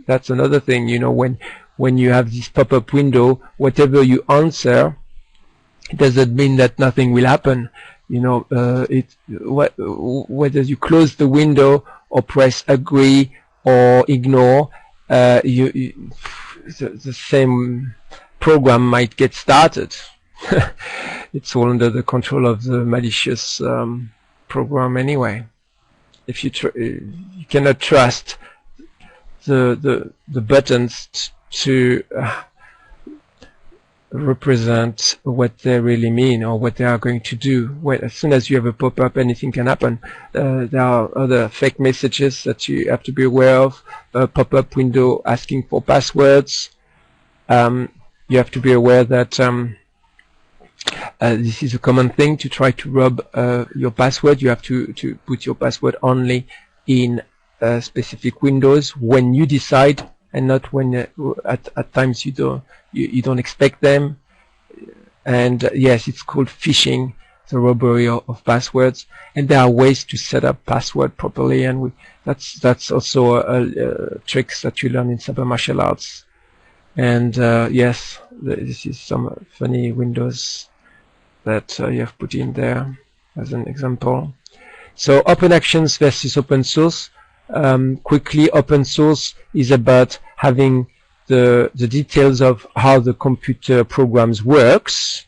That's another thing, you know, when you have this pop-up window, whatever you answer, it doesn't mean that nothing will happen. You know, whether you close the window or press agree or ignore, the same program might get started. It's all under the control of the malicious program anyway. If you cannot trust the buttons to represent what they really mean or what they are going to do. Well, as soon as you have a pop-up, anything can happen. There are other fake messages that you have to be aware of. A pop-up window asking for passwords. You have to be aware that this is a common thing to try to rob your password. You have to put your password only in specific windows when you decide, and not when at times you don't expect them. And yes, it's called phishing, the robbery of passwords. And there are ways to set up password properly, and that's also tricks that you learn in cyber martial arts. And yes, this is some funny windows that you have put in there as an example. So open actions versus open source. Quickly, open source is about having the details of how the computer programs works,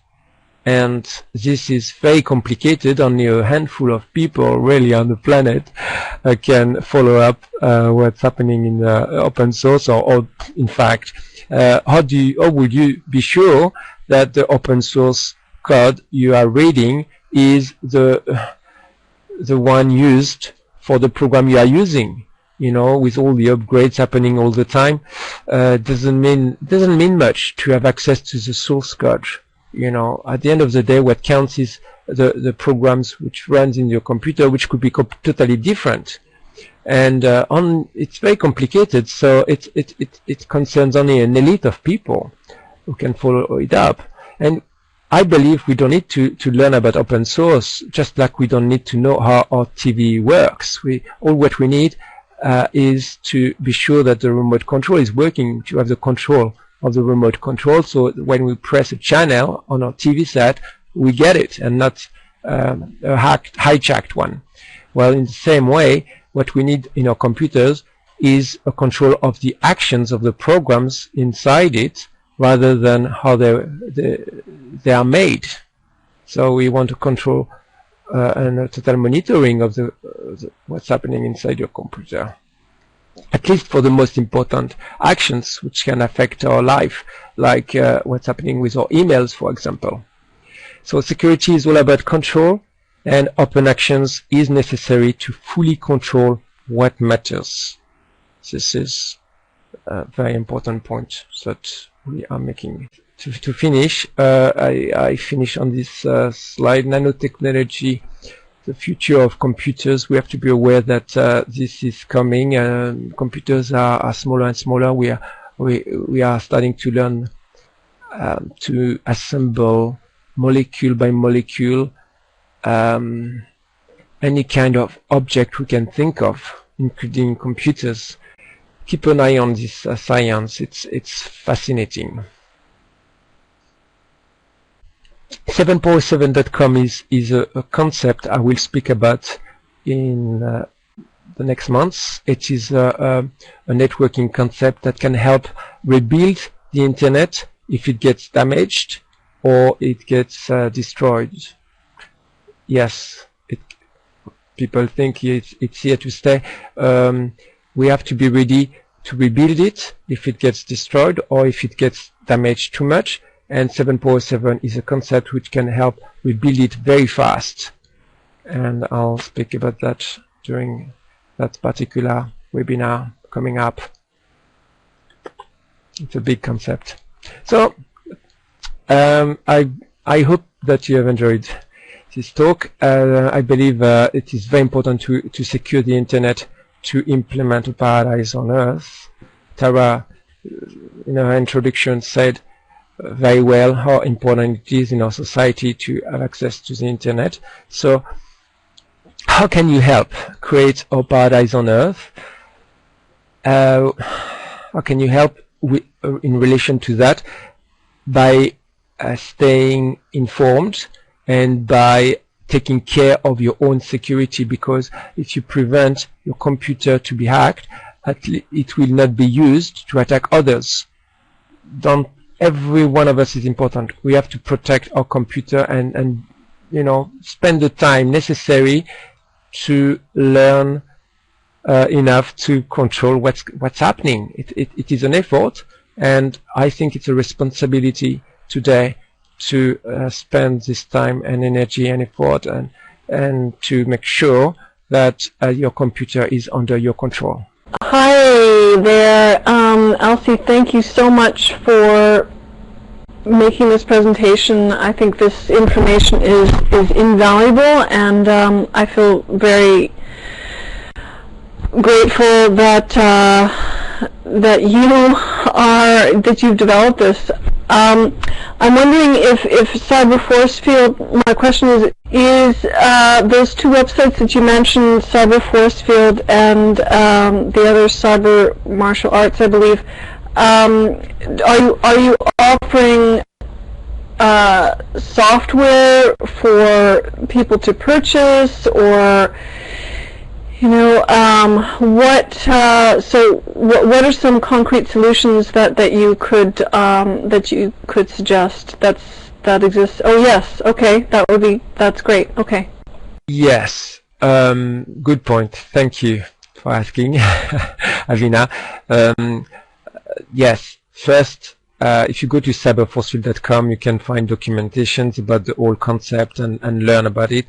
and this is very complicated. Only a handful of people really on the planet can follow up what's happening in open source, or in fact, how would you be sure that the open source code you are reading is the one used for the program you are using? You know, with all the upgrades happening all the time, doesn't mean much to have access to the source code. You know, at the end of the day, what counts is the programs which runs in your computer, which could be totally different. And it's very complicated, so it concerns only an elite of people who can follow it up. And I believe we don't need to learn about open source, just like we don't need to know how our TV works. All what we need is to be sure that the remote control is working, to have the control of the remote control, so when we press a channel on our TV set, we get it, and not a hijacked one. Well, in the same way, what we need in our computers is a control of the actions of the programs inside it, rather than how they are made. So we want to control and a total monitoring of what's happening inside your computer, at least for the most important actions which can affect our life, like what's happening with our emails, for example. So security is all about control, and open actions is necessary to fully control what matters. This is a very important point that we are making. To finish, I finish on this slide, nanotechnology, the future of computers. We have to be aware that this is coming. Computers are smaller and smaller. We are starting to learn to assemble molecule by molecule any kind of object we can think of, including computers. Keep an eye on this science. It's fascinating. 7.7.com is a concept I will speak about in the next months. It is a networking concept that can help rebuild the internet if it gets damaged or it gets destroyed. Yes, people think it's here to stay. We have to be ready to rebuild it if it gets destroyed or if it gets damaged too much. And 7.7 is a concept which can help rebuild it very fast. And I'll speak about that during that particular webinar coming up. It's a big concept. So I hope that you have enjoyed this talk. I believe it is very important to secure the internet, to implement a paradise on Earth. Tara, in her introduction, said very well how important it is in our society to have access to the internet. So how can you help create our paradise on Earth? I how can you help in relation to that? By staying informed and by taking care of your own security, because if you prevent your computer to be hacked, it will not be used to attack others. Every one of us is important. We have to protect our computer and you know, spend the time necessary to learn enough to control what's happening. It is an effort, and I think it's a responsibility today to spend this time and energy and effort and to make sure that your computer is under your control. Hi there, Elsie. Thank you so much for making this presentation. I think this information is invaluable, and I feel very grateful that you've developed this. I'm wondering if Cyber Force Field, my question is those two websites that you mentioned, Cyber Force Field and the other Cyber Martial Arts, I believe, are you offering software for people to purchase, or you know, what are some concrete solutions that you could suggest that exists? Oh yes, okay, that's great. Okay. Yes, good point. Thank you for asking, Avina. Yes, first, if you go to cyberforcefield.com, you can find documentations about the whole concept and learn about it.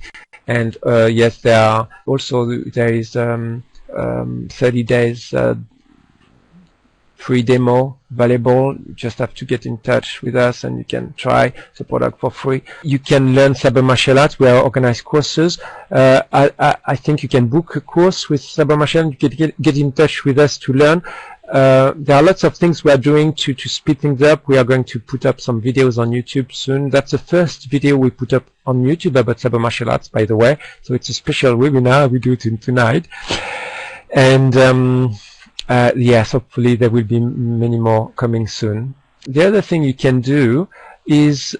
And yes, there is 30 days free demo available. You just have to get in touch with us and you can try the product for free. You can learn cyber martial arts. We organize courses. I think you can book a course with cyber martial arts. You can get in touch with us to learn. There are lots of things we are doing to speed things up. We are going to put up some videos on YouTube soon. That's the first video we put up on YouTube about cyber martial arts, by the way. So it's a special webinar we do tonight. And yes, hopefully there will be many more coming soon. The other thing you can do is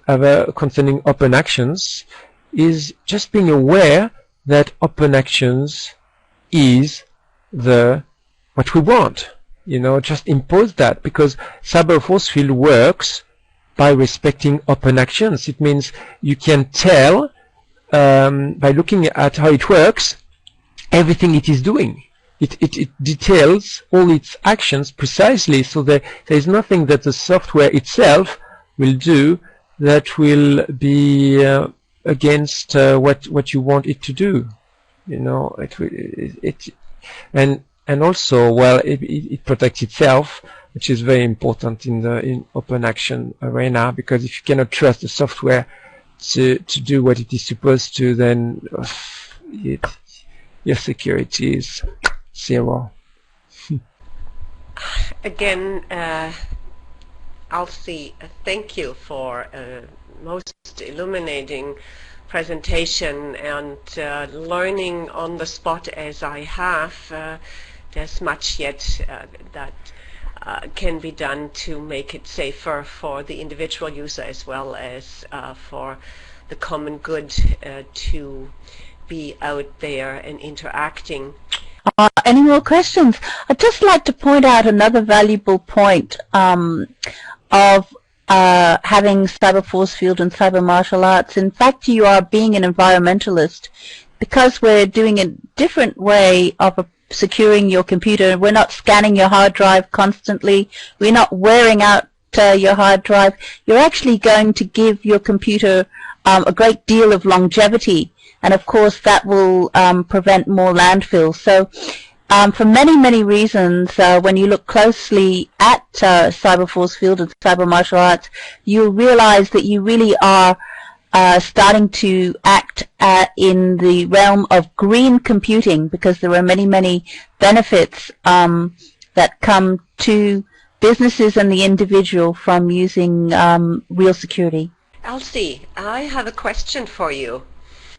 concerning open actions is just being aware that open actions is what we want. You know, just impose that, because Cyber Force Field works by respecting open actions. It means you can tell by looking at how it works everything it is doing. It details all its actions precisely, so there is nothing that the software itself will do that will be against what you want it to do. You know, and also, well, it protects itself, which is very important in open action arena, because if you cannot trust the software to do what it is supposed to, then your security is zero. Again, Elsie, thank you for a most illuminating presentation, and learning on the spot as I have. There's much yet that can be done to make it safer for the individual user as well as for the common good to be out there and interacting. Any more questions? I'd just like to point out another valuable point of having Cyber Force Field and Cyber Martial Arts. In fact, you are being an environmentalist, because we're doing a different way of securing your computer. We're not scanning your hard drive constantly. We're not wearing out your hard drive. You're actually going to give your computer a great deal of longevity, and of course that will prevent more landfill. So for many reasons, when you look closely at Cyber Force Field and Cyber Martial Arts, you'll realize that you really are starting to act in the realm of green computing, because there are many benefits that come to businesses and the individual from using real security. Elsie, I have a question for you.